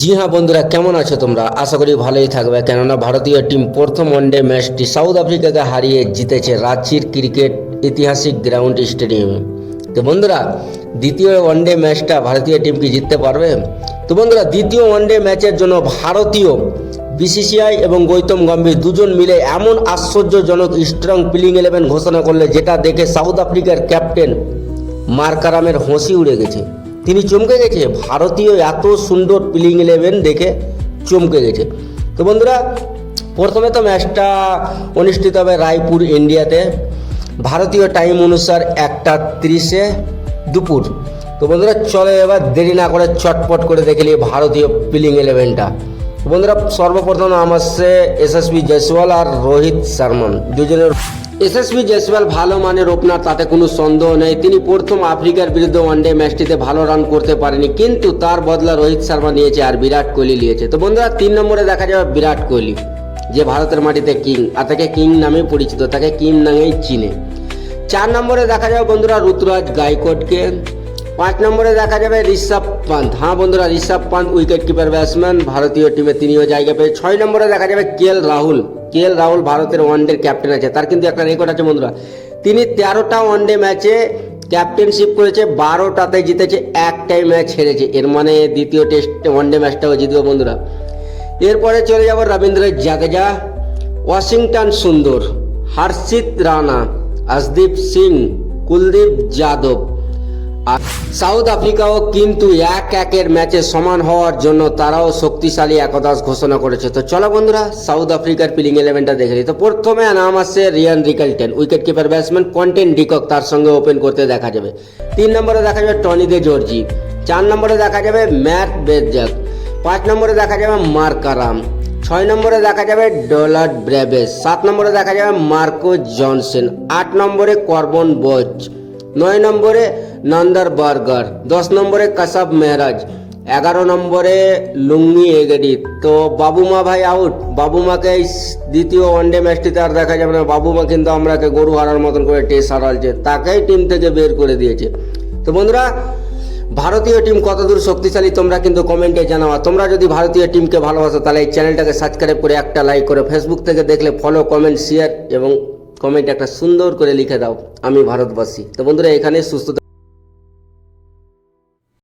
জি হ্যাঁ বন্ধুরা, কেমন আছো তোমরা? আশা করি ভালোই থাকবে, কেননা ভারতীয় টিম প্রথম ওয়ানডে ম্যাচটি সাউথ আফ্রিকাকে হারিয়ে জিতেছে রাঁচির ক্রিকেট ঐতিহাসিক গ্রাউন্ড স্টেডিয়ামে। তো বন্ধুরা, দ্বিতীয় ওয়ানডে ম্যাচটা ভারতীয় টিম কি জিততে পারবে? তো বন্ধুরা, দ্বিতীয় ওয়ানডে ম্যাচের জন্য ভারতীয় বিসিসিআই এবং গৌতম গম্ভীর দুজন মিলে এমন আশ্চর্যজনক স্ট্রং প্লেইং 11 ঘোষণা করলে, যেটা দেখে সাউথ আফ্রিকার ক্যাপ্টেন মার্কারামের হাসি উড়ে গেছে। তিনি চমকে গেছে, ভারতীয় এত সুন্দর প্লেইং 11 দেখে চমকে গেছে। তো বন্ধুরা, প্রথমে তো ম্যাচটা অনুষ্ঠিত হবে রায়পুর, ইন্ডিয়াতে, ভারতীয় টাইম অনুসার 1:30 দুপুর। তো বন্ধুরা, চলো এবার দেরি না করে চটপট করে দেখে নিই ভারতীয় প্লেইং 11টা। বন্ধুরা, সর্বপ্রথম আমার সে এসএসবি জয়সওয়াল আর রোহিত শর্মা দুজনের। এসএসবি জয়সওয়াল ভালো মানের ওপেনার, তাতে কোনো সন্দেহ নেই। তিনি প্রথম আফ্রিকার বিরুদ্ধে ওয়ানডে ম্যাচটিতে ভালো রান করতে পারেনি, কিন্তু তার বদলা রোহিত শর্মা নিয়েছে আর বিরাট কোহলি নিয়েছে। তো বন্ধুরা, 3 নম্বরে দেখা যাবে বিরাট কোহলি, যে ভারতের মাটিতে কিং, আর তাকে কিং নামে পরিচিত, তাকে কিং নামেই চিনে। 4 নম্বরে দেখা যাবে বন্ধুরা ঋতুরাজ গায়কোয়াড়কে। 5 নম্বরে দেখা যাবে ঋষভ পান্থ। হ্যাঁ বন্ধুরা, ঋষভ পান্থ উইকেট কিপার ব্যাটসম্যান, ভারতীয় টিমে তিনিও জায়গা পেয়ে। 6 নম্বরে দেখা যাবে কেএল রাহুল ভারতের ওয়ানডে ক্যাপ্টেন আছে, তার কিন্তু একটা রেকর্ড আছে বন্ধুরা। তিনি 13টা ওয়ানডে ম্যাচে ক্যাপ্টেনশিপ করেছে, 12টাতে জিতেছে, একটাই ম্যাচ হেরেছে। এর মানে দ্বিতীয় টেস্ট ওয়ানডে ম্যাচটাও জিতবে বন্ধুরা। এরপরে চলে যাব রবীন্দ্র জাদেজা, ওয়াশিংটন সুন্দর, হর্ষিত রানা, অর্শদীপ সিং, কুলদীপ যাদব। আর সাউথ আফ্রিকাও কিন্তু 1-1 ম্যাচে সমান হওয়ার জন্য তারাও শক্তিশালী একাদশ ঘোষণা করেছে। তো চলো বন্ধুরা, সাউথ আফ্রিকার প্লেইং 11টা দেখে নিই। তো প্রথমে নাম আসছে Ryan Rickelton, wicket keeper batsman, Quinton de Kock তার সঙ্গে ওপেন করতে দেখা যাবে। 3 নম্বরে দেখা যাবে টনি দে জর্জি। 4 নম্বরে দেখা যাবে ম্যাট বেদজাক। 5 নম্বরে দেখা যাবে মার্কারাম। 6 নম্বরে দেখা যাবে ডলার্ড ব্রেভেস। 7 নম্বরে দেখা যাবে মার্কো জনসন। 8 নম্বরে করবন বোচ। 9 নম্বরে নন্দর বার্গার। 10 নম্বরে কাসাব মেহরাজ। 11 নম্বরে লুঙ্গি এগেডি। তো বাবুমা ভাই আউট, বাবুমাকে এই দ্বিতীয় ওয়ানডে ম্যাচটিতে আর দেখা যাবে না। বাবুমা কিন্তু আমরাকে গরু হারার মতন করে টেস্ট হারালছে, তাকেই টিম থেকে বের করে দিয়েছে। তো বন্ধুরা, ভারতীয় টিম কতদূর শক্তিশালী তোমরা কিন্তু কমেন্টে জানাও। তোমরা যদি ভারতীয় টিমকে ভালোবাসো তাহলে এই চ্যানেলটাকে সাবস্ক্রাইব করে একটা লাইক করে, ফেসবুক থেকে দেখলে ফলো, কমেন্ট, শেয়ার এবং কমেন্ট একটা সুন্দর করে লিখে দাও, আমি ভারতবাসী। তো বন্ধুরা, এখানে সুস্থ